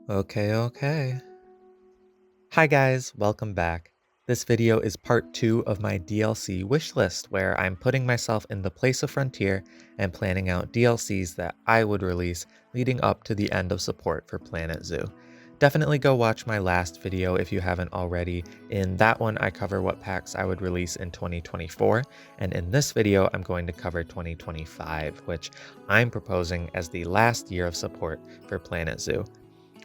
Okay. Hi guys, welcome back. This video is part 2 of my DLC wish list, where I'm putting myself in the place of Frontier and planning out DLCs that I would release leading up to the end of support for Planet Zoo. Definitely go watch my last video if you haven't already. In that one, I cover what packs I would release in 2024, and in this video, I'm going to cover 2025, which I'm proposing as the last year of support for Planet Zoo.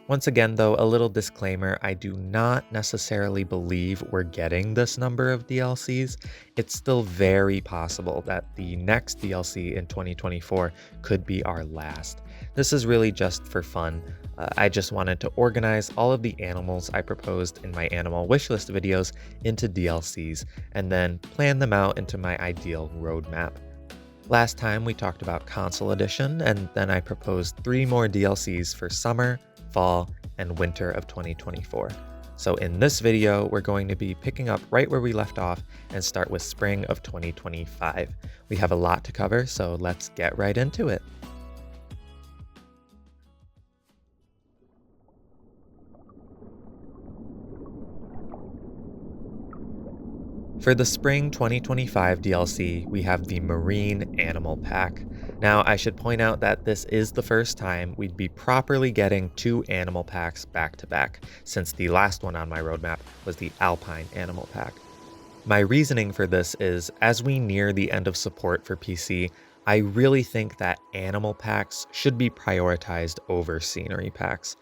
Once again, though, a little disclaimer, I do not necessarily believe we're getting this number of DLCs. It's still very possible that the next DLC in 2024 could be our last. This is really just for fun. I just wanted to organize all of the animals I proposed in my animal wishlist videos into DLCs, and then plan them out into my ideal roadmap. Last time we talked about Console Edition, and then I proposed 3 more DLCs for summer, fall, and winter of 2024. So in this video, we're going to be picking up right where we left off and start with spring of 2025. We have a lot to cover, so let's get right into it. For the spring 2025 DLC, we have the Marine Animal Pack. Now, I should point out that this is the first time we'd be properly getting 2 animal packs back to back, since the last one on my roadmap was the Alpine Animal Pack. My reasoning for this is, as we near the end of support for PC, I really think that animal packs should be prioritized over scenery packs.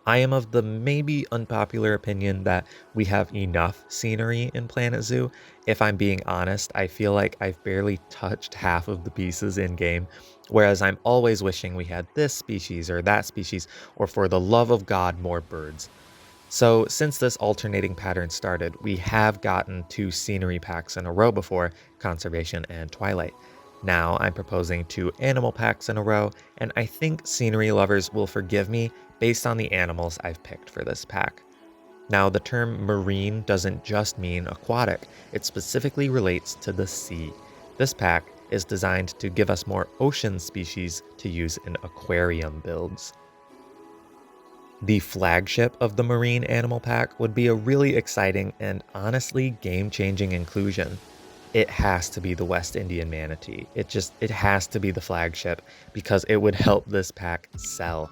I am of the maybe unpopular opinion that we have enough scenery in Planet Zoo. If I'm being honest, I feel like I've barely touched half of the pieces in game, whereas I'm always wishing we had this species or that species, or for the love of God, more birds. So since this alternating pattern started, we have gotten 2 scenery packs in a row before, Conservation and Twilight. Now I'm proposing 2 animal packs in a row, and I think scenery lovers will forgive me based on the animals I've picked for this pack. Now, the term marine doesn't just mean aquatic, it specifically relates to the sea. This pack is designed to give us more ocean species to use in aquarium builds. The flagship of the Marine Animal Pack would be a really exciting and honestly game-changing inclusion. It has to be the West Indian manatee. It has to be the flagship because it would help this pack sell.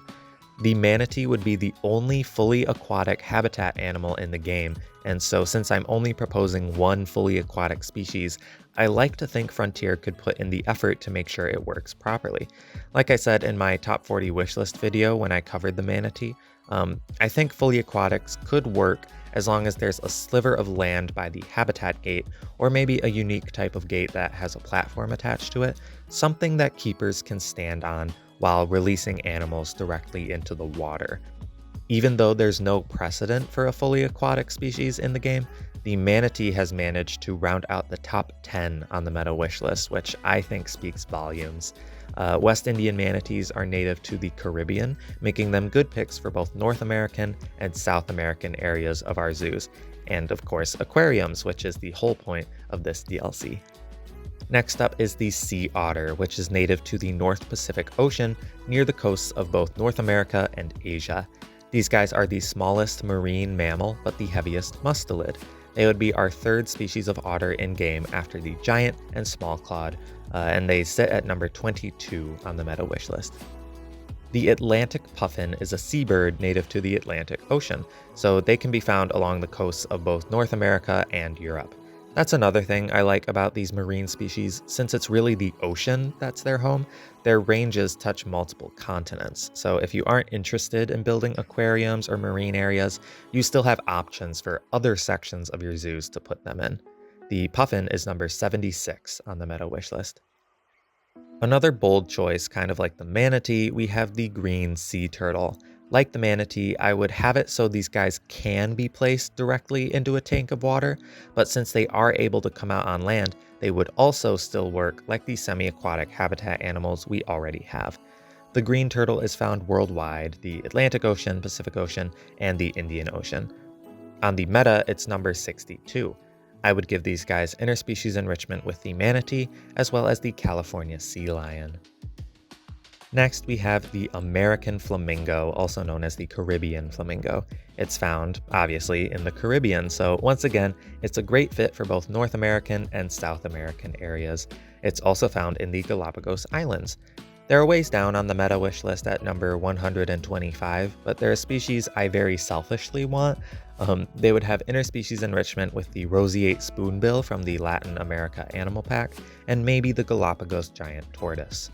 The manatee would be the only fully aquatic habitat animal in the game, and so since I'm only proposing 1 fully aquatic species, I like to think Frontier could put in the effort to make sure it works properly. Like I said in my top 40 wishlist video when I covered the manatee, I think fully aquatics could work as long as there's a sliver of land by the habitat gate, or maybe a unique type of gate that has a platform attached to it, something that keepers can stand on while releasing animals directly into the water. Even though there's no precedent for a fully aquatic species in the game, the manatee has managed to round out the top 10 on the meta wish list, which I think speaks volumes. West Indian manatees are native to the Caribbean, making them good picks for both North American and South American areas of our zoos, and of course aquariums, which is the whole point of this DLC. Next up is the sea otter, which is native to the North Pacific Ocean near the coasts of both North America and Asia. These guys are the smallest marine mammal, but the heaviest mustelid. They would be our 3rd species of otter in-game after the giant and small clawed, and they sit at number 22 on the meta wish list. The Atlantic puffin is a seabird native to the Atlantic Ocean, so they can be found along the coasts of both North America and Europe. That's another thing I like about these marine species. Since it's really the ocean that's their home, their ranges touch multiple continents. So if you aren't interested in building aquariums or marine areas, you still have options for other sections of your zoos to put them in. The puffin is number 76 on the meta wish list. Another bold choice, kind of like the manatee, we have the green sea turtle. Like the manatee, I would have it so these guys can be placed directly into a tank of water, but since they are able to come out on land, they would also still work like the semi-aquatic habitat animals we already have. The green turtle is found worldwide, the Atlantic Ocean, Pacific Ocean, and the Indian Ocean. On the meta, it's number 62. I would give these guys interspecies enrichment with the manatee, as well as the California sea lion. Next, we have the American flamingo, also known as the Caribbean flamingo. It's found, obviously, in the Caribbean, so once again, it's a great fit for both North American and South American areas. It's also found in the Galapagos Islands. They're a ways down on the meta wish list at number 125, but they're a species I very selfishly want. They would have interspecies enrichment with the roseate spoonbill from the Latin America animal pack, and maybe the Galapagos giant tortoise.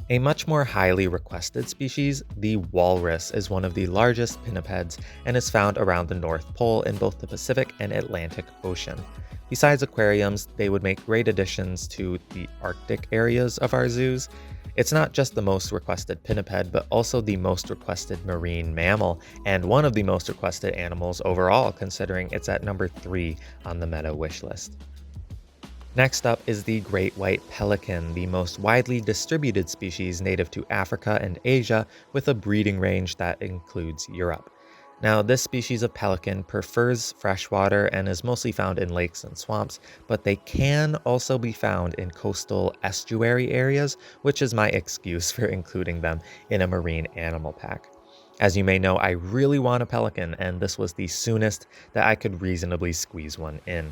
A much more highly requested species, the walrus, is one of the largest pinnipeds and is found around the North Pole in both the Pacific and Atlantic Ocean. Besides aquariums, they would make great additions to the Arctic areas of our zoos. It's not just the most requested pinniped, but also the most requested marine mammal, and one of the most requested animals overall, considering it's at number 3 on the meta wish list. Next up is the great white pelican, the most widely distributed species native to Africa and Asia, with a breeding range that includes Europe. Now, this species of pelican prefers freshwater and is mostly found in lakes and swamps, but they can also be found in coastal estuary areas, which is my excuse for including them in a marine animal pack. As you may know, I really want a pelican, and this was the soonest that I could reasonably squeeze one in.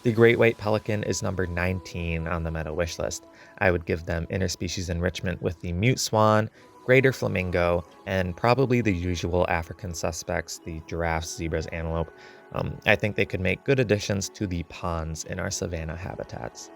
The great white pelican is number 19 on the meta wish list. I would give them interspecies enrichment with the mute swan, greater flamingo, and probably the usual African suspects, the giraffes, zebras, antelope. I think they could make good additions to the ponds in our savanna habitats.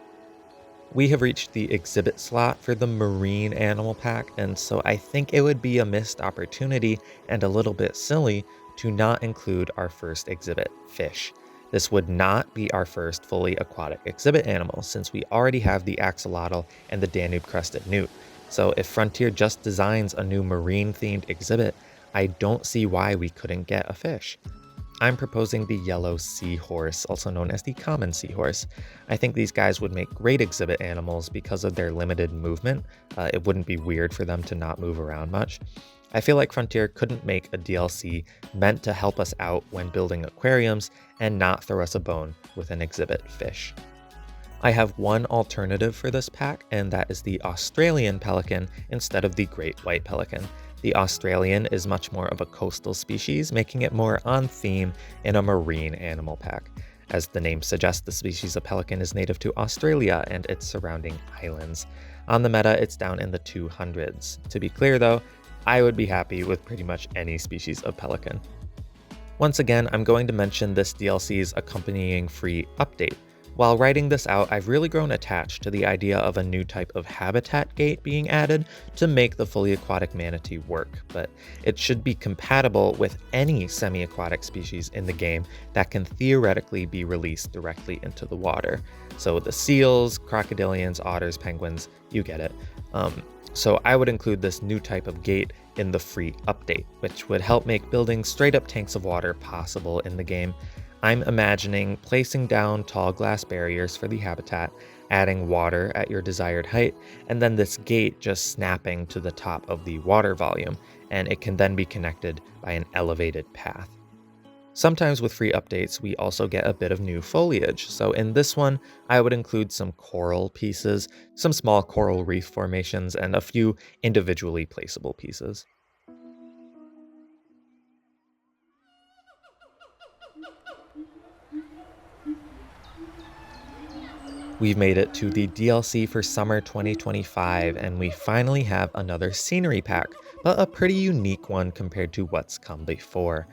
We have reached the exhibit slot for the marine animal pack, and so I think it would be a missed opportunity and a little bit silly to not include our first exhibit, fish. This would not be our first fully aquatic exhibit animal, since we already have the axolotl and the Danube-crested newt. So if Frontier just designs a new marine-themed exhibit, I don't see why we couldn't get a fish. I'm proposing the yellow seahorse, also known as the common seahorse. I think these guys would make great exhibit animals because of their limited movement. It wouldn't be weird for them to not move around much. I feel like Frontier couldn't make a DLC meant to help us out when building aquariums and not throw us a bone with an exhibit fish. I have one alternative for this pack, and that is the Australian pelican instead of the great white pelican. The Australian is much more of a coastal species, making it more on theme in a marine animal pack. As the name suggests, the species of pelican is native to Australia and its surrounding islands. On the meta, it's down in the 200s. To be clear though, I would be happy with pretty much any species of pelican. Once again, I'm going to mention this DLC's accompanying free update. While writing this out, I've really grown attached to the idea of a new type of habitat gate being added to make the fully aquatic manatee work, but it should be compatible with any semi-aquatic species in the game that can theoretically be released directly into the water. So the seals, crocodilians, otters, penguins, you get it. So I would include this new type of gate in the free update, which would help make building straight up tanks of water possible in the game. I'm imagining placing down tall glass barriers for the habitat, adding water at your desired height, and then this gate just snapping to the top of the water volume, and it can then be connected by an elevated path. Sometimes with free updates, we also get a bit of new foliage. So in this one, I would include some coral pieces, some small coral reef formations, and a few individually placeable pieces. We've made it to the DLC for summer 2025, and we finally have another scenery pack, but a pretty unique one compared to what's come before.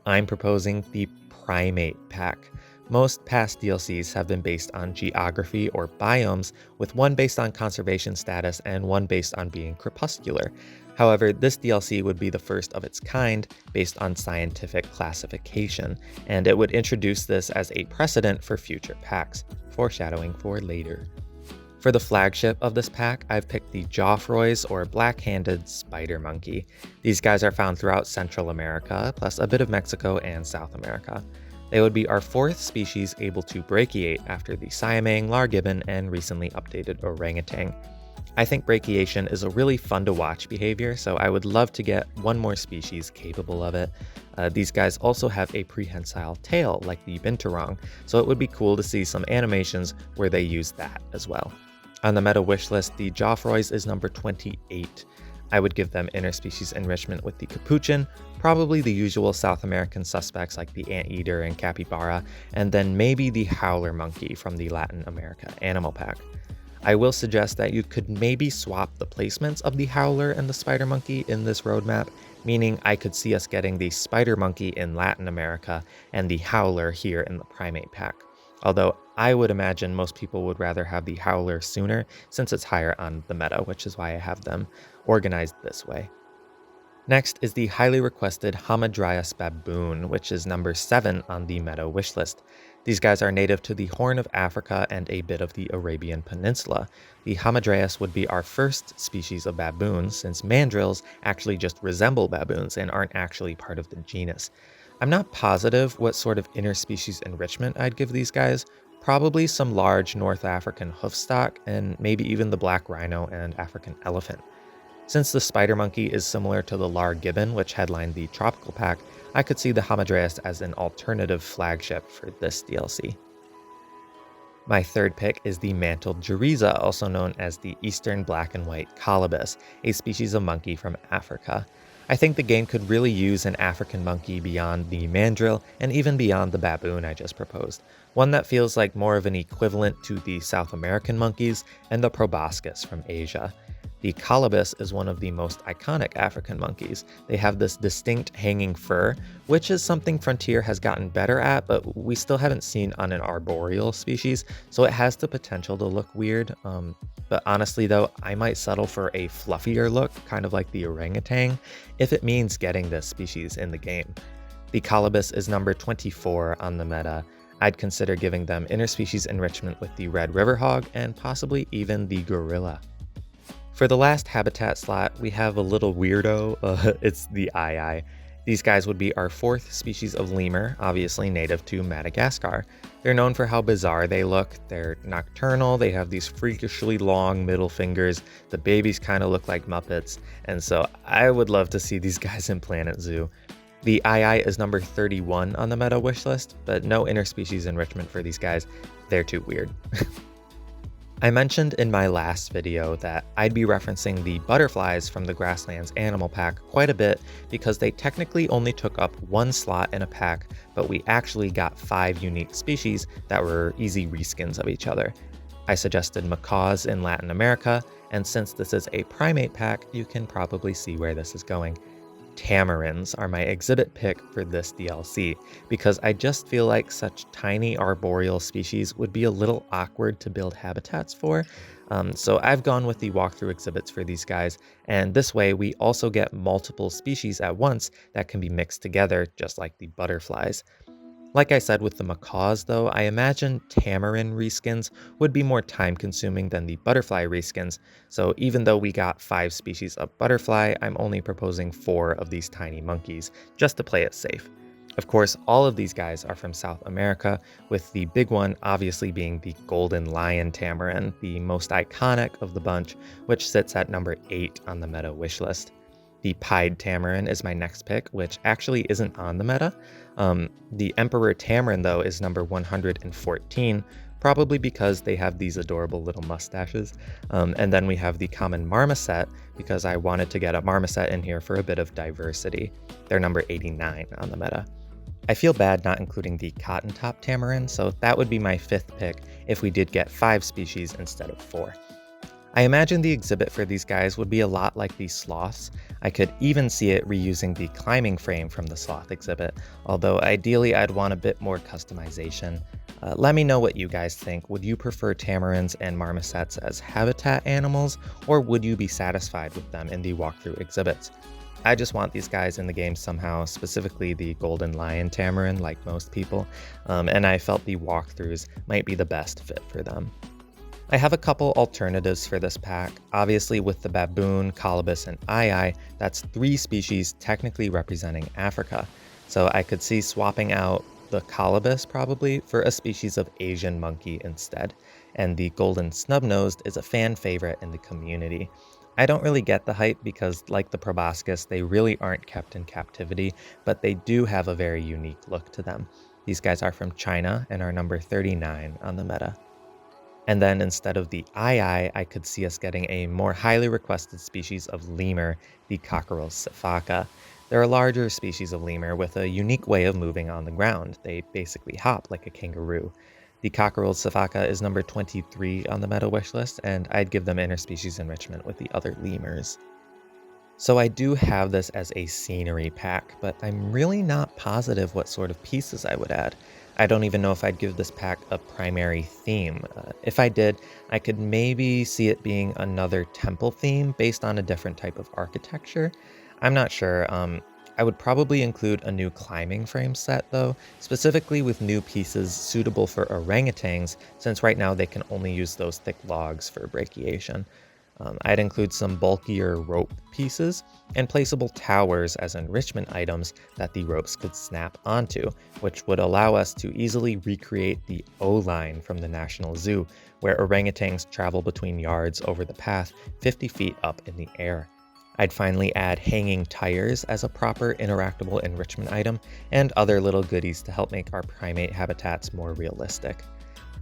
I'm proposing the Primate Pack. Most past DLCs have been based on geography or biomes, with one based on conservation status and one based on being crepuscular. However, this DLC would be the first of its kind based on scientific classification, and it would introduce this as a precedent for future packs, foreshadowing for later. For the flagship of this pack, I've picked the Geoffroy's or black-handed spider monkey. These guys are found throughout Central America, plus a bit of Mexico and South America. They would be our fourth species able to brachiate after the siamang, largibbon, and recently updated orangutan. I think brachiation is a really fun to watch behavior, so I would love to get one more species capable of it. These guys also have a prehensile tail like the binturong, so it would be cool to see some animations where they use that as well. On the meta wish list, the Joffroys is number 28. I would give them interspecies enrichment with the capuchin, probably the usual South American suspects like the anteater and capybara, and then maybe the howler monkey from the Latin America animal pack. I will suggest that you could maybe swap the placements of the howler and the spider monkey in this roadmap, meaning I could see us getting the spider monkey in Latin America and the howler here in the primate pack. Although I would imagine most people would rather have the howler sooner since it's higher on the meta, which is why I have them organized this way. Next is the highly requested Hamadryas baboon, which is number 7 on the meta wishlist. These guys are native to the Horn of Africa and a bit of the Arabian Peninsula. The Hamadryas would be our first species of baboons, since mandrills actually just resemble baboons and aren't actually part of the genus. I'm not positive what sort of interspecies enrichment I'd give these guys. Probably some large North African hoofstock, and maybe even the black rhino and African elephant. Since the spider monkey is similar to the Lar gibbon, which headlined the tropical pack, I could see the Hamadryas as an alternative flagship for this DLC. My third pick is the mantled Geriza, also known as the eastern black and white colobus, a species of monkey from Africa. I think the game could really use an African monkey beyond the mandrill and even beyond the baboon I just proposed, one that feels like more of an equivalent to the South American monkeys and the proboscis from Asia. The colobus is one of the most iconic African monkeys. They have this distinct hanging fur, which is something Frontier has gotten better at, but we still haven't seen on an arboreal species, so it has the potential to look weird. But honestly though, I might settle for a fluffier look, kind of like the orangutan, if it means getting this species in the game. The colobus is number 24 on the meta. I'd consider giving them interspecies enrichment with the red river hog and possibly even the gorilla. For the last habitat slot, we have a little weirdo, it's the Ai. These guys would be our fourth species of lemur, obviously native to Madagascar. They're known for how bizarre they look. They're nocturnal, they have these freakishly long middle fingers, the babies kind of look like Muppets, and so I would love to see these guys in Planet Zoo. The Ai is number 31 on the meta wish list, but no interspecies enrichment for these guys. They're too weird. I mentioned in my last video that I'd be referencing the butterflies from the Grasslands animal pack quite a bit because they technically only took up one slot in a pack, but we actually got 5 unique species that were easy reskins of each other. I suggested macaws in Latin America, and since this is a primate pack, you can probably see where this is going. Tamarins are my exhibit pick for this DLC, because I just feel like such tiny arboreal species would be a little awkward to build habitats for. So I've gone with the walkthrough exhibits for these guys, and this way we also get multiple species at once that can be mixed together, just like the butterflies. Like I said with the macaws though, I imagine tamarin reskins would be more time consuming than the butterfly reskins, so even though we got 5 species of butterfly, I'm only proposing 4 of these tiny monkeys, just to play it safe. Of course, all of these guys are from South America, with the big one obviously being the golden lion tamarin, the most iconic of the bunch, which sits at number 8 on the meta wish list. The pied tamarin is my next pick, which actually isn't on the meta. The emperor tamarin, though, is number 114, probably because they have these adorable little mustaches. And then we have the common marmoset, because I wanted to get a marmoset in here for a bit of diversity. They're number 89 on the meta. I feel bad not including the cotton top tamarin, so that would be my 5th pick if we did get 5 species instead of 4. I imagine the exhibit for these guys would be a lot like the sloths. I could even see it reusing the climbing frame from the sloth exhibit, although ideally I'd want a bit more customization. Let me know what you guys think. Would you prefer tamarins and marmosets as habitat animals, or would you be satisfied with them in the walkthrough exhibits? I just want these guys in the game somehow, specifically the golden lion tamarin like most people, and I felt the walkthroughs might be the best fit for them. I have a couple alternatives for this pack. Obviously with the baboon, colobus, and Ai, that's 3 species technically representing Africa. So I could see swapping out the colobus probably for a species of Asian monkey instead. And the golden snub-nosed is a fan favorite in the community. I don't really get the hype because, like the proboscis, they really aren't kept in captivity, but they do have a very unique look to them. These guys are from China and are number 39 on the meta. And then instead of the I could see us getting a more highly requested species of lemur, the Cockerel sifaka. They're a larger species of lemur with a unique way of moving on the ground. They basically hop like a kangaroo. The Cockerel sifaka is number 23 on the meta wish list, and I'd give them interspecies enrichment with the other lemurs. So I do have this as a scenery pack, but I'm really not positive what sort of pieces I would add. I don't even know if I'd give this pack a primary theme. If I did, I could maybe see it being another temple theme based on a different type of architecture. I'm not sure. I would probably include a new climbing frame set though, specifically with new pieces suitable for orangutans, since right now they can only use those thick logs for brachiation. I'd include some bulkier rope pieces and placeable towers as enrichment items that the ropes could snap onto, which would allow us to easily recreate the O-line from the National Zoo, where orangutans travel between yards over the path 50 feet up in the air. I'd finally add hanging tires as a proper interactable enrichment item and other little goodies to help make our primate habitats more realistic.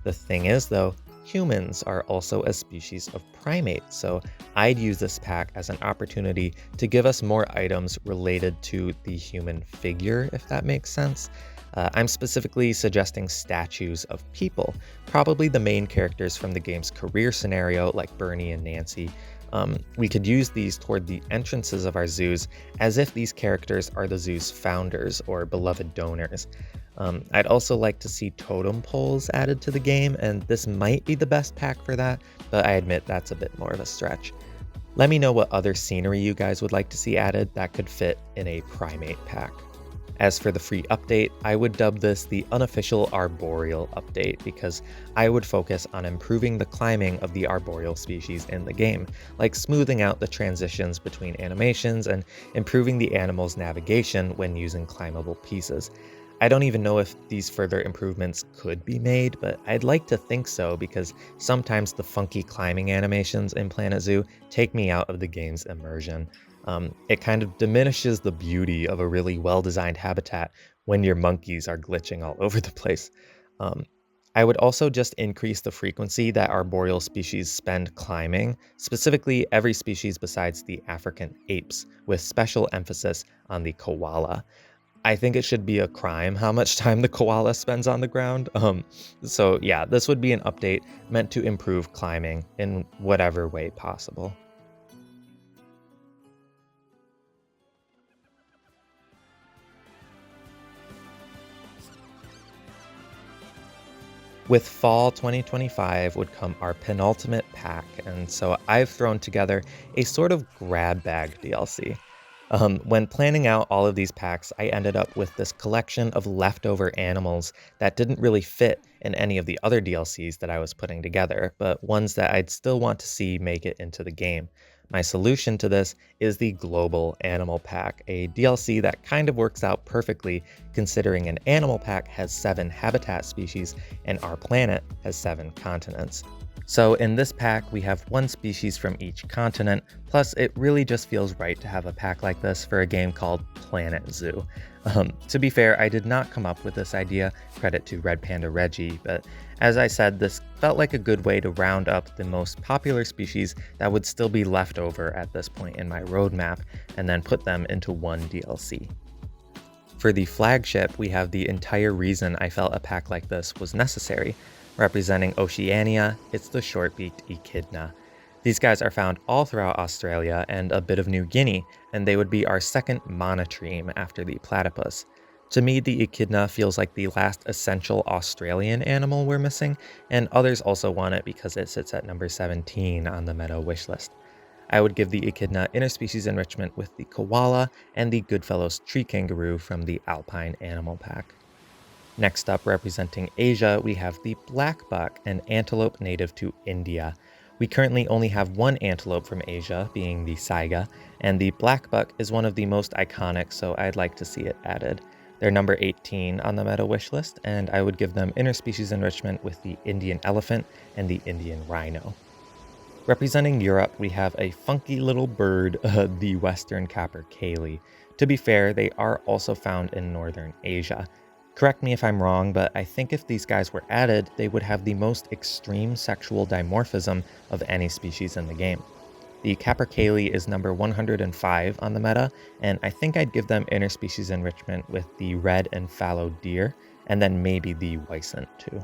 The thing is, though, humans are also a species of primate, so I'd use this pack as an opportunity to give us more items related to the human figure, if that makes sense. I'm specifically suggesting statues of people, probably the main characters from the game's career scenario, like Bernie and Nancy. We could use these toward the entrances of our zoos as if these characters are the zoo's founders or beloved donors. I'd also like to see totem poles added to the game, and this might be the best pack for that, but I admit that's a bit more of a stretch. Let me know what other scenery you guys would like to see added that could fit in a primate pack. As for the free update, I would dub this the unofficial arboreal update because I would focus on improving the climbing of the arboreal species in the game, like smoothing out the transitions between animations and improving the animal's navigation when using climbable pieces. I don't even know if these further improvements could be made, but I'd like to think so because sometimes the funky climbing animations in Planet Zoo take me out of the game's immersion. It kind of diminishes the beauty of a really well-designed habitat when your monkeys are glitching all over the place. Um, I would also just increase the frequency that arboreal species spend climbing, specifically every species besides the African apes, with special emphasis on the koala. I think it should be a crime how much time the koala spends on the ground. So yeah, this would be an update meant to improve climbing in whatever way possible. With fall 2025 would come our penultimate pack, and so I've thrown together a sort of grab bag DLC. When planning out all of these packs, I ended up with this collection of leftover animals that didn't really fit in any of the other DLCs that I was putting together, but ones that I'd still want to see make it into the game. My solution to this is the Global Animal Pack, a DLC that kind of works out perfectly considering an animal pack has 7 habitat species and our planet has 7 continents. So in this pack, we have 1 species from each continent, plus it really just feels right to have a pack like this for a game called Planet Zoo. To be fair, I did not come up with this idea, credit to Red Panda Reggie, but as I said, this felt like a good way to round up the most popular species that would still be left over at this point in my roadmap, and then put them into 1 DLC. For the flagship, we have the entire reason I felt a pack like this was necessary. Representing Oceania, it's the short-beaked echidna. These guys are found all throughout Australia and a bit of New Guinea, and they would be our second monotreme after the platypus. To me, the echidna feels like the last essential Australian animal we're missing, and others also want it because it sits at number 17 on the meta wish list. I would give the echidna interspecies enrichment with the koala and the Goodfellows tree kangaroo from the Alpine Animal Pack. Next up, representing Asia, we have the black buck, an antelope native to India. We currently only have 1 antelope from Asia, being the saiga, and the black buck is one of the most iconic, so I'd like to see it added. They're number 18 on the meta wish list, and I would give them interspecies enrichment with the Indian elephant and the Indian rhino. Representing Europe, we have a funky little bird, the western capercaillie. To be fair, they are also found in northern Asia. Correct me if I'm wrong, but I think if these guys were added, they would have the most extreme sexual dimorphism of any species in the game. The capercaillie is number 105 on the meta, and I think I'd give them interspecies enrichment with the red and fallow deer, and then maybe the wisent too.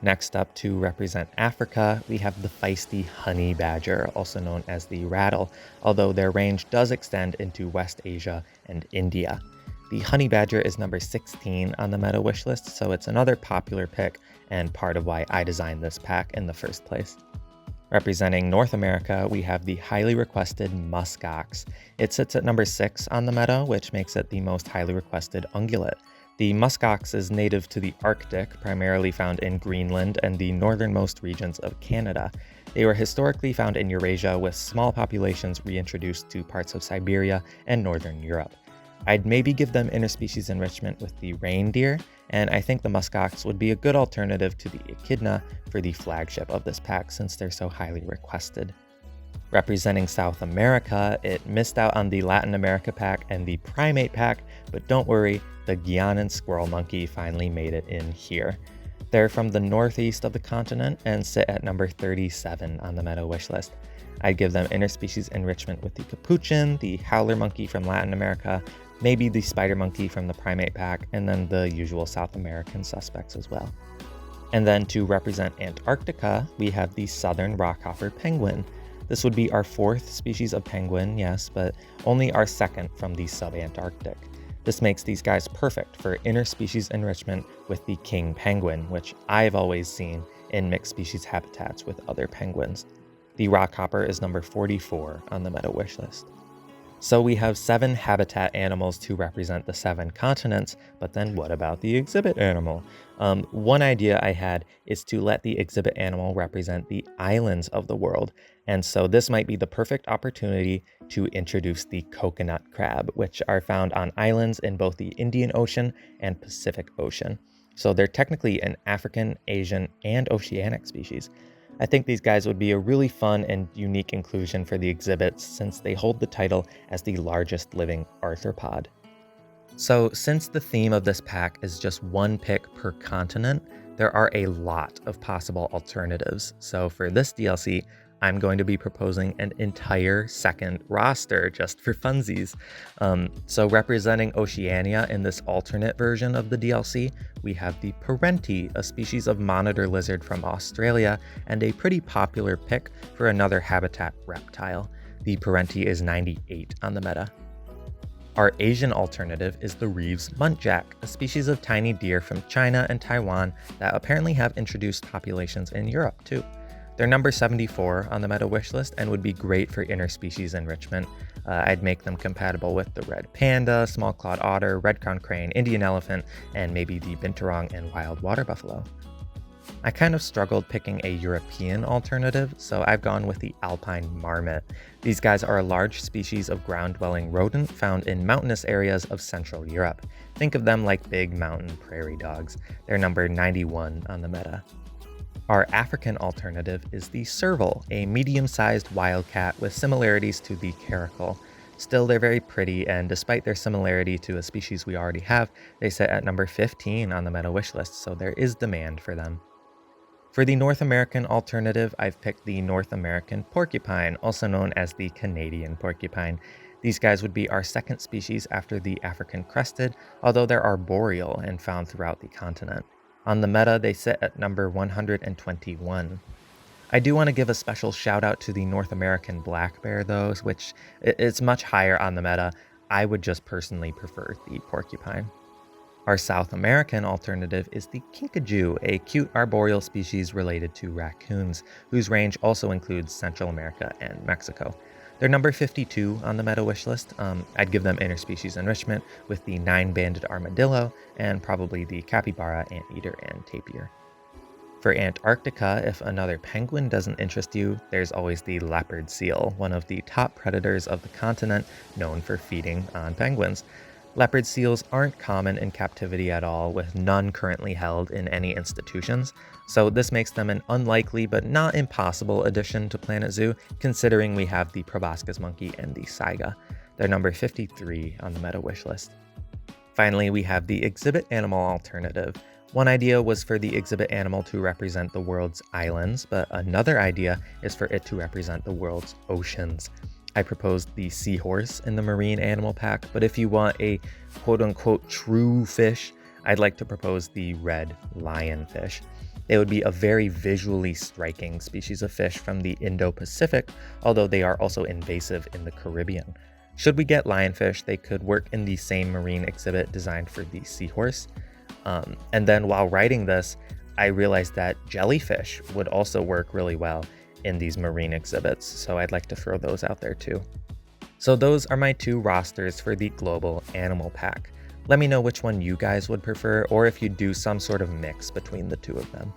Next up, to represent Africa, we have the feisty honey badger, also known as the rattle, although their range does extend into West Asia and India. The honey badger is number 16 on the meta wish list, so it's another popular pick and part of why I designed this pack in the first place. Representing North America, we have the highly requested muskox. It sits at number 6 on the meta, which makes it the most highly requested ungulate. The muskox is native to the Arctic, primarily found in Greenland and the northernmost regions of Canada. They were historically found in Eurasia, with small populations reintroduced to parts of Siberia and northern Europe. I'd maybe give them interspecies enrichment with the reindeer, and I think the muskox would be a good alternative to the echidna for the flagship of this pack since they're so highly requested. Representing South America, it missed out on the Latin America pack and the primate pack, but don't worry, the Guianan squirrel monkey finally made it in here. They're from the northeast of the continent and sit at number 37 on the meta wish list. I'd give them interspecies enrichment with the capuchin, the howler monkey from Latin America, maybe the spider monkey from the primate pack, and then the usual South American suspects as well. And then to represent Antarctica, we have the southern rockhopper penguin. This would be our 4th species of penguin, yes, but only our 2nd from the subantarctic. This makes these guys perfect for interspecies enrichment with the king penguin, which I've always seen in mixed species habitats with other penguins. The rockhopper is number 44 on the meta wish list. So we have 7 habitat animals to represent the 7 continents, but then what about the exhibit animal? One idea I had is to let the exhibit animal represent the islands of the world, and so this might be the perfect opportunity to introduce the coconut crab, which are found on islands in both the Indian Ocean and Pacific Ocean. So they're technically an African, Asian, and oceanic species. I think these guys would be a really fun and unique inclusion for the exhibits since they hold the title as the largest living arthropod. So since the theme of this pack is just one pick per continent, there are a lot of possible alternatives. So for this DLC, I'm going to be proposing an entire second roster just for funsies. So representing Oceania in this alternate version of the DLC, we have the Parenti, a species of monitor lizard from Australia, and a pretty popular pick for another habitat reptile. The Parenti is 98 on the meta. Our Asian alternative is the Reeves muntjac, a species of tiny deer from China and Taiwan that apparently have introduced populations in Europe too. They're number 74 on the meta wish list and would be great for interspecies enrichment. I'd make them compatible with the red panda, small clawed otter, red crowned crane, Indian elephant, and maybe the binturong and wild water buffalo. I kind of struggled picking a European alternative, so I've gone with the alpine marmot. These guys are a large species of ground-dwelling rodent found in mountainous areas of Central Europe. Think of them like big mountain prairie dogs. They're number 91 on the meta. Our African alternative is the serval, a medium-sized wildcat with similarities to the caracal. Still, they're very pretty, and despite their similarity to a species we already have, they sit at number 15 on the meta wish list, so there is demand for them. For the North American alternative, I've picked the North American porcupine, also known as the Canadian porcupine. These guys would be our 2nd species after the African crested, although they're arboreal and found throughout the continent. On the meta, they sit at number 121. I do want to give a special shout out to the North American black bear though, which is much higher on the meta. I would just personally prefer the porcupine. Our South American alternative is the kinkajou, a cute arboreal species related to raccoons, whose range also includes Central America and Mexico. They're number 52 on the meta wish list. I'd give them interspecies enrichment with the 9-banded armadillo and probably the capybara, anteater, and tapir. For Antarctica, if another penguin doesn't interest you, there's always the leopard seal, one of the top predators of the continent, known for feeding on penguins. Leopard seals aren't common in captivity at all, with none currently held in any institutions, so this makes them an unlikely but not impossible addition to Planet Zoo, considering we have the proboscis monkey and the saiga. They're number 53 on the meta wish list. Finally, we have the exhibit animal alternative. One idea was for the exhibit animal to represent the world's islands, but another idea is for it to represent the world's oceans. I proposed the seahorse in the marine animal pack, but if you want a quote-unquote true fish, I'd like to propose the red lionfish. They would be a very visually striking species of fish from the Indo-Pacific, although they are also invasive in the Caribbean. Should we get lionfish, they could work in the same marine exhibit designed for the seahorse. And then while writing this, I realized that jellyfish would also work really well in these marine exhibits, so I'd like to throw those out there too. So those are my two rosters for the global animal pack. Let me know which one you guys would prefer, or if you do some sort of mix between the two of them.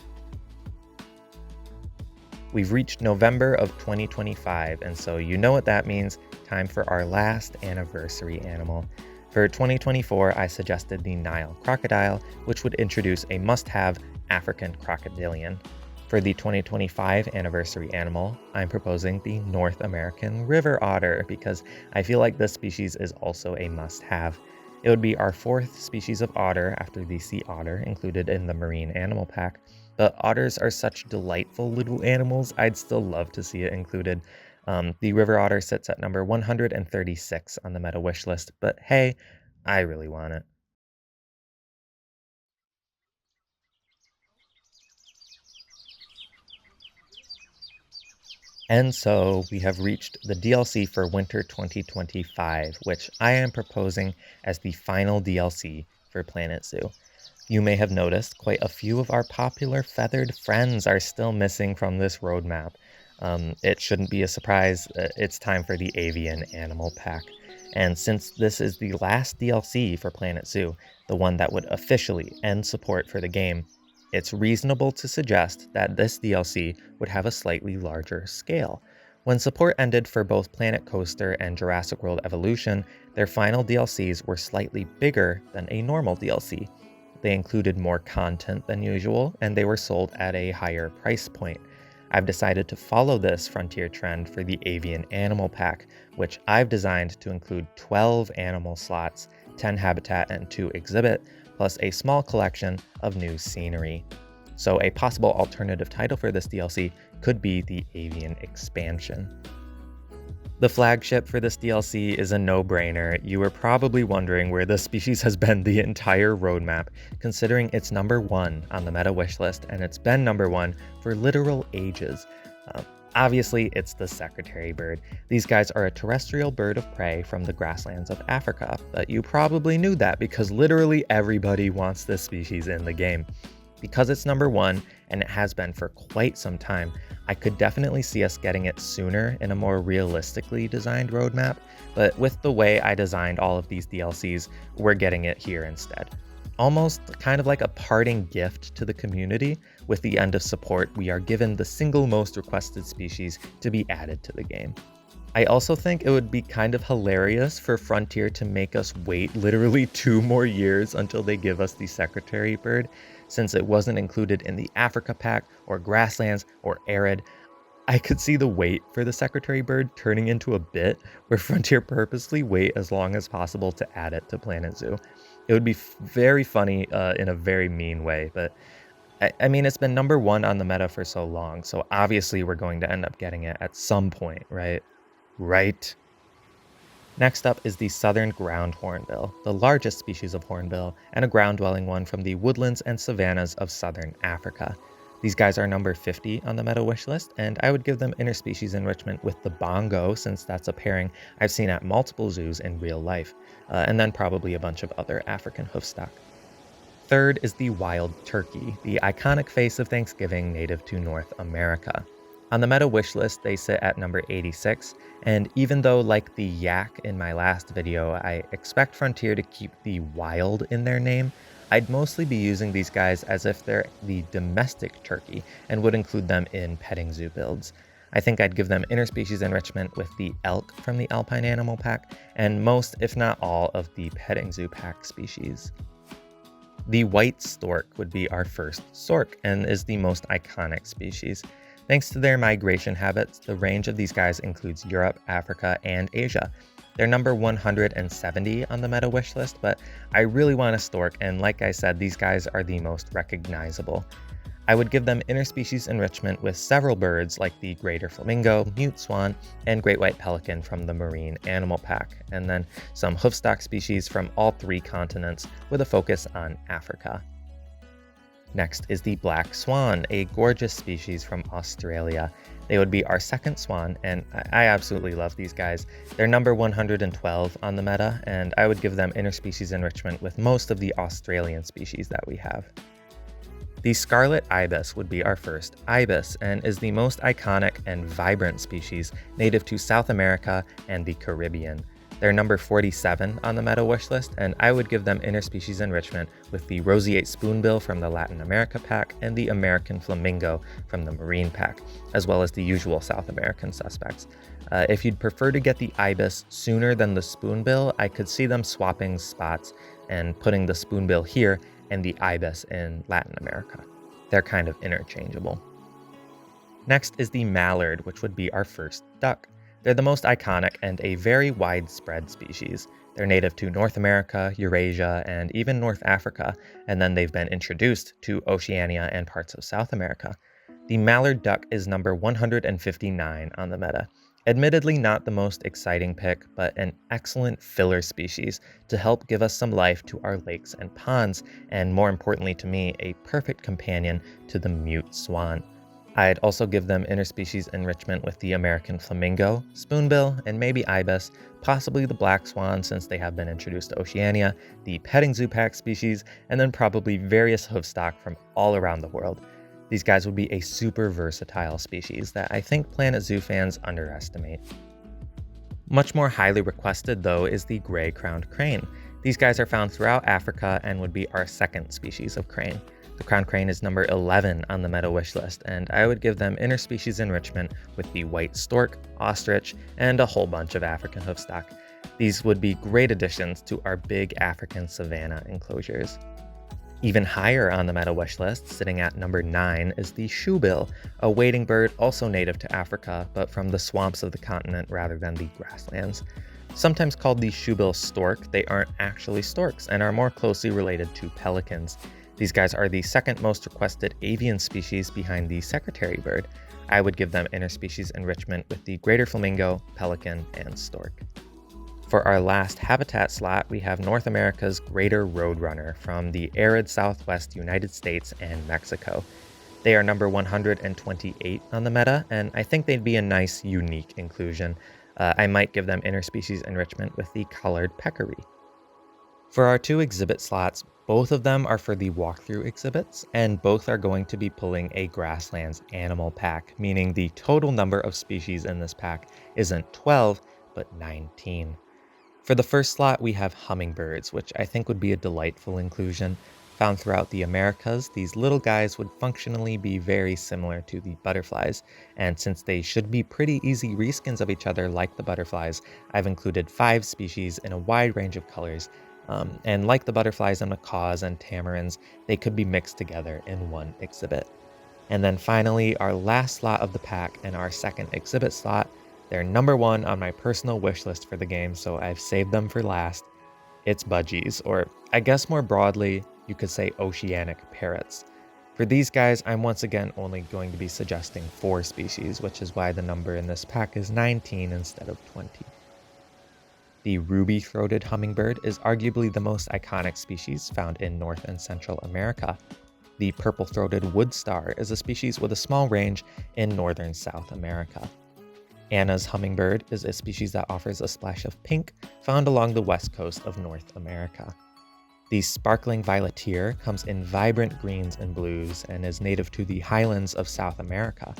We've reached November of 2025, and so you know what that means. Time for our last anniversary animal. For 2024, I suggested the Nile crocodile, which would introduce a must-have African crocodilian. For the 2025 anniversary animal, I'm proposing the North American river otter because I feel like this species is also a must-have. It would be our fourth species of otter after the sea otter included in the marine animal pack, but otters are such delightful little animals, I'd still love to see it included. The river otter sits at number 136 on the meta wish list, but hey, I really want it. And so we have reached the DLC for Winter 2025, which I am proposing as the final DLC for Planet Zoo. You may have noticed quite a few of our popular feathered friends are still missing from this roadmap. It shouldn't be a surprise, it's time for the Avian Animal Pack. And since this is the last DLC for Planet Zoo, the one that would officially end support for the game, it's reasonable to suggest that this DLC would have a slightly larger scale. When support ended for both Planet Coaster and Jurassic World Evolution, their final DLCs were slightly bigger than a normal DLC. They included more content than usual, and they were sold at a higher price point. I've decided to follow this frontier trend for the Avian Animal Pack, which I've designed to include 12 animal slots, 10 habitat and 2 exhibit, plus a small collection of new scenery. So a possible alternative title for this DLC could be the Avian Expansion. The flagship for this DLC is a no-brainer. You were probably wondering where this species has been the entire roadmap, considering it's number 1 on the meta wish list, and it's been number 1 for literal ages. Obviously, it's the secretary bird. These guys are a terrestrial bird of prey from the grasslands of Africa, but you probably knew that because literally everybody wants this species in the game. Because it's number 1, and it has been for quite some time, I could definitely see us getting it sooner in a more realistically designed roadmap, but with the way I designed all of these DLCs, we're getting it here instead. Almost kind of like a parting gift to the community. With the end of support, we are given the single most requested species to be added to the game. I also think it would be kind of hilarious for Frontier to make us wait literally 2 more years until they give us the secretary bird, since it wasn't included in the Africa pack or grasslands or arid. I could see the wait for the secretary bird turning into a bit where Frontier purposely wait as long as possible to add it to Planet Zoo. It would be very funny in a very mean way, but I mean, it's been number 1 on the meta for so long, so obviously we're going to end up getting it at some point, right? Right. Next up is the southern ground hornbill, the largest species of hornbill, and a ground-dwelling one from the woodlands and savannas of southern Africa. These guys are number 50 on the meta wish list, and I would give them interspecies enrichment with the bongo, since that's a pairing I've seen at multiple zoos in real life, and then probably a bunch of other African hoofstock. Third is the wild turkey, the iconic face of Thanksgiving native to North America. On the meta wish list, they sit at number 86, and even though, like the yak in my last video, I expect Frontier to keep the wild in their name, I'd mostly be using these guys as if they're the domestic turkey and would include them in petting zoo builds. I think I'd give them interspecies enrichment with the elk from the Alpine Animal Pack and most, if not all, of the petting zoo pack species. The white stork would be our first stork and is the most iconic species. Thanks to their migration habits, the range of these guys includes Europe, Africa, and Asia. They're number 170 on the meta wish list, but I really want a stork, and like I said, these guys are the most recognizable. I would give them interspecies enrichment with several birds like the greater flamingo, mute swan, and great white pelican from the marine animal pack, and then some hoofstock species from all 3 continents with a focus on Africa. Next is the black swan, a gorgeous species from Australia. They would be our second swan, and I absolutely love these guys. They're number 112 on the meta, and I would give them interspecies enrichment with most of the Australian species that we have. The scarlet ibis would be our first ibis and is the most iconic and vibrant species native to South America and the Caribbean. They're number 47 on the meta wish list, and I would give them interspecies enrichment with the roseate spoonbill from the Latin America pack and the American flamingo from the marine pack, as well as the usual South American suspects. If you'd prefer to get the ibis sooner than the spoonbill, I could see them swapping spots and putting the spoonbill here and the ibis in Latin America. They're kind of interchangeable. Next is the mallard, which would be our first duck. They're the most iconic and a very widespread species. They're native to North America, Eurasia, and even North Africa, and then they've been introduced to Oceania and parts of South America. The mallard duck is number 159 on the meta. Admittedly not the most exciting pick, but an excellent filler species to help give us some life to our lakes and ponds, and more importantly to me, a perfect companion to the mute swan. I'd also give them interspecies enrichment with the American flamingo, spoonbill, and maybe ibis, possibly the black swan since they have been introduced to Oceania, the petting zoo pack species, and then probably various hoofstock from all around the world. These guys would be a super versatile species that I think Planet Zoo fans underestimate. Much more highly requested though is the gray-crowned crane. These guys are found throughout Africa and would be our second species of crane. The crowned crane is number 11 on the meta wish list, and I would give them interspecies enrichment with the white stork, ostrich, and a whole bunch of African hoofstock. These would be great additions to our big African savanna enclosures. Even higher on the meta wish list, sitting at number 9, is the shoebill, a wading bird also native to Africa, but from the swamps of the continent rather than the grasslands. Sometimes called the shoebill stork, they aren't actually storks and are more closely related to pelicans. These guys are the second most requested avian species behind the secretary bird. I would give them interspecies enrichment with the greater flamingo, pelican, and stork. For our last habitat slot, we have North America's greater roadrunner from the arid southwest United States and Mexico. They are number 128 on the meta, and I think they'd be a nice, unique inclusion. I might give them interspecies enrichment with the colored peccary. For our 2 exhibit slots, both of them are for the walkthrough exhibits, and both are going to be pulling a grasslands animal pack, meaning the total number of species in this pack isn't 12, but 19. For the first slot, we have hummingbirds, which I think would be a delightful inclusion. Found throughout the Americas, these little guys would functionally be very similar to the butterflies, and since they should be pretty easy reskins of each other like the butterflies, I've included 5 species in a wide range of colors, and like the butterflies and macaws and tamarins, they could be mixed together in one exhibit. And then finally, our last slot of the pack and our second exhibit slot. They're number 1 on my personal wish list for the game, so I've saved them for last. It's budgies, or I guess more broadly, you could say oceanic parrots. For these guys, I'm once again only going to be suggesting 4 species, which is why the number in this pack is 19 instead of 20. The ruby-throated hummingbird is arguably the most iconic species found in North and Central America. The purple-throated woodstar is a species with a small range in northern South America. Anna's hummingbird is a species that offers a splash of pink found along the west coast of North America. The sparkling violeteer comes in vibrant greens and blues and is native to the highlands of South America.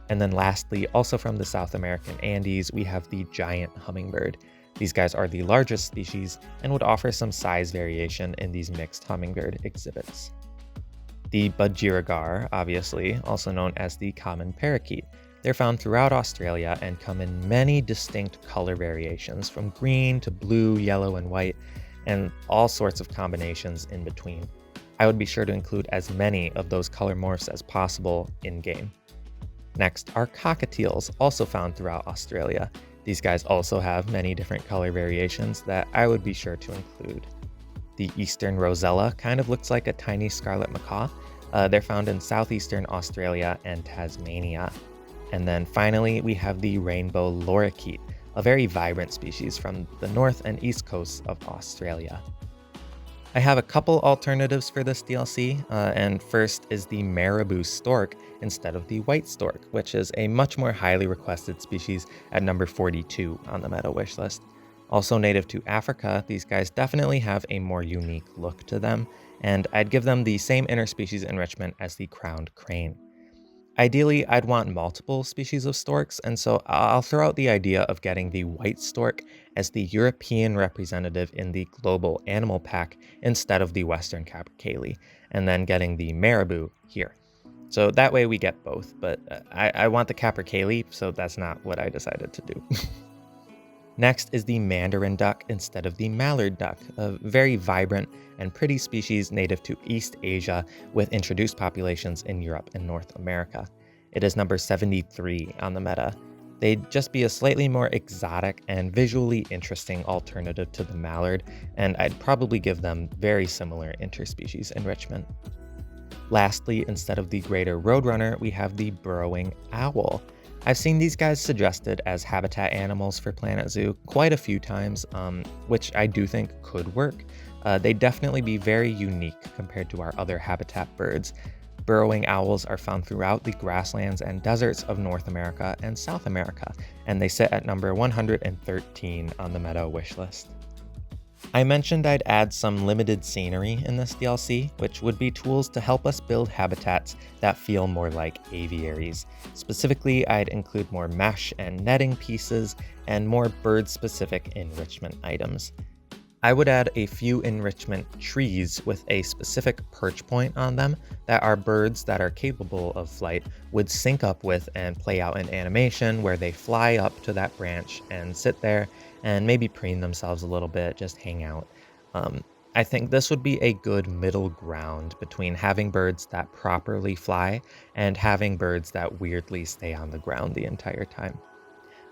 And then lastly, also from the South American Andes, we have the giant hummingbird. These guys are the largest species and would offer some size variation in these mixed hummingbird exhibits. The budgerigar, obviously, also known as the common parakeet. They're found throughout Australia and come in many distinct color variations, from green to blue, yellow, and white, and all sorts of combinations in between. I would be sure to include as many of those color morphs as possible in-game. Next are cockatiels, also found throughout Australia. These guys also have many different color variations that I would be sure to include. The eastern rosella kind of looks like a tiny scarlet macaw. They're found in southeastern Australia and Tasmania. And then finally, we have the rainbow lorikeet, a very vibrant species from the north and east coasts of Australia. I have a couple alternatives for this DLC, and first is the marabou stork instead of the white stork, which is a much more highly requested species at number 42 on the meta wishlist. Also native to Africa, these guys definitely have a more unique look to them, and I'd give them the same interspecies enrichment as the crowned crane. Ideally, I'd want multiple species of storks, and so I'll throw out the idea of getting the white stork as the European representative in the global animal pack instead of the western capercaillie, and then getting the marabou here. So that way we get both, but I want the capercaillie, so that's not what I decided to do. Next is the mandarin duck instead of the mallard duck, a very vibrant and pretty species native to East Asia with introduced populations in Europe and North America. It is number 73 on the meta. They'd just be a slightly more exotic and visually interesting alternative to the mallard, and I'd probably give them very similar interspecies enrichment. Lastly, instead of the greater roadrunner, we have the burrowing owl. I've seen these guys suggested as habitat animals for Planet Zoo quite a few times, which I do think could work. They'd definitely be very unique compared to our other habitat birds. Burrowing owls are found throughout the grasslands and deserts of North America and South America, and they sit at number 113 on the meta wishlist. I mentioned I'd add some limited scenery in this DLC, which would be tools to help us build habitats that feel more like aviaries. Specifically, I'd include more mesh and netting pieces and more bird-specific enrichment items. I would add a few enrichment trees with a specific perch point on them that our birds that are capable of flight would sync up with and play out an animation where they fly up to that branch and sit there and maybe preen themselves a little bit, just hang out. I think this would be a good middle ground between having birds that properly fly and having birds that weirdly stay on the ground the entire time.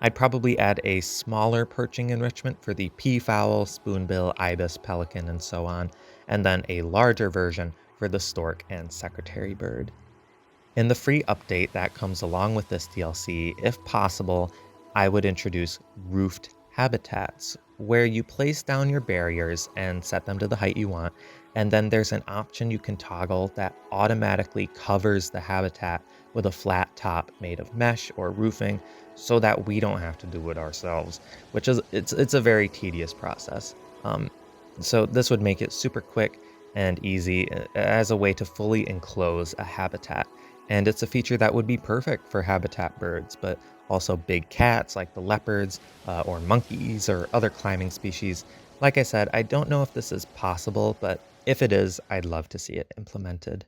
I'd probably add a smaller perching enrichment for the peafowl, spoonbill, ibis, pelican, and so on, and then a larger version for the stork and secretary bird. In the free update that comes along with this DLC, if possible, I would introduce roofed habitats, where you place down your barriers and set them to the height you want, and then there's an option you can toggle that automatically covers the habitat with a flat top made of mesh or roofing so that we don't have to do it ourselves, which is it's a very tedious process. So this would make it super quick and easy as a way to fully enclose a habitat. And it's a feature that would be perfect for habitat birds, but also big cats like the leopards or monkeys or other climbing species. Like I said, I don't know if this is possible, but if it is, I'd love to see it implemented.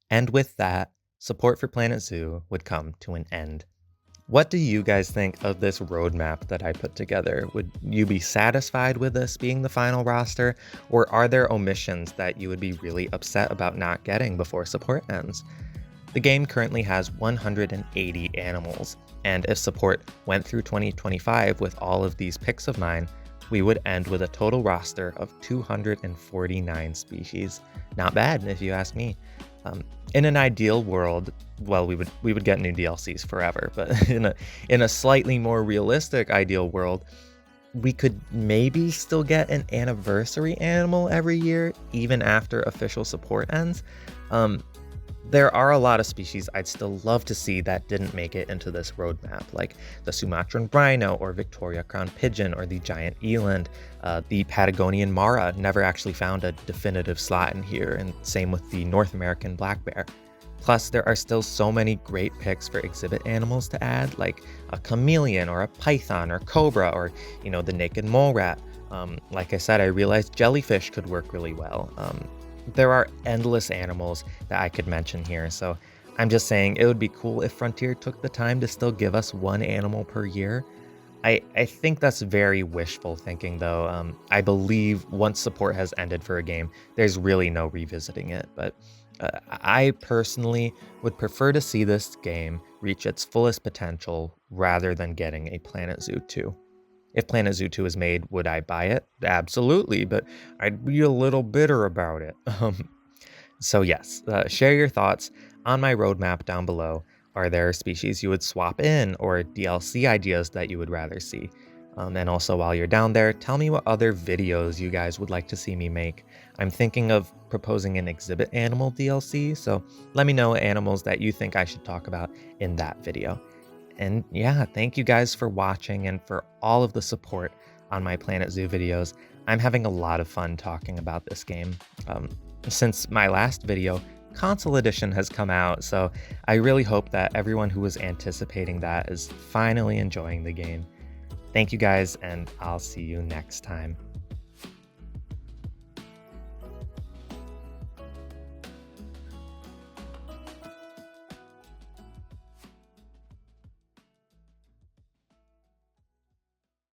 And with that, support for Planet Zoo would come to an end. What do you guys think of this roadmap that I put together? Would you be satisfied with this being the final roster, or are there omissions that you would be really upset about not getting before support ends? The game currently has 180 animals, and if support went through 2025 with all of these picks of mine, we would end with a total roster of 249 species. Not bad, if you ask me. In an ideal world, well, we would get new DLCs forever, but in a slightly more realistic ideal world, we could maybe still get an anniversary animal every year, even after official support ends. There are a lot of species I'd still love to see that didn't make it into this roadmap, like the Sumatran rhino or Victoria crowned pigeon or the giant eland. The Patagonian mara never actually found a definitive slot in here, and same with the North American black bear. Plus, there are still so many great picks for exhibit animals to add, like a chameleon or a python or cobra or, the naked mole rat. Like I said, I realized jellyfish could work really well. There are endless animals that I could mention here, so I'm just saying it would be cool if Frontier took the time to still give us one animal per year. I think that's very wishful thinking, though. I believe once support has ended for a game, there's really no revisiting it. But I personally would prefer to see this game reach its fullest potential rather than getting a Planet Zoo 2. If Planet Zoo 2 is made, would I buy it? Absolutely, but I'd be a little bitter about it. So, yes, share your thoughts on my roadmap down below. Are there species you would swap in or DLC ideas that you would rather see? And also, while you're down there, tell me what other videos you guys would like to see me make. I'm thinking of proposing an exhibit animal DLC, so let me know animals that you think I should talk about in that video. And yeah, thank you guys for watching and for all of the support on my Planet Zoo videos. I'm having a lot of fun talking about this game. Since my last video, Console Edition has come out, so I really hope that everyone who was anticipating that is finally enjoying the game. Thank you guys, and I'll see you next time.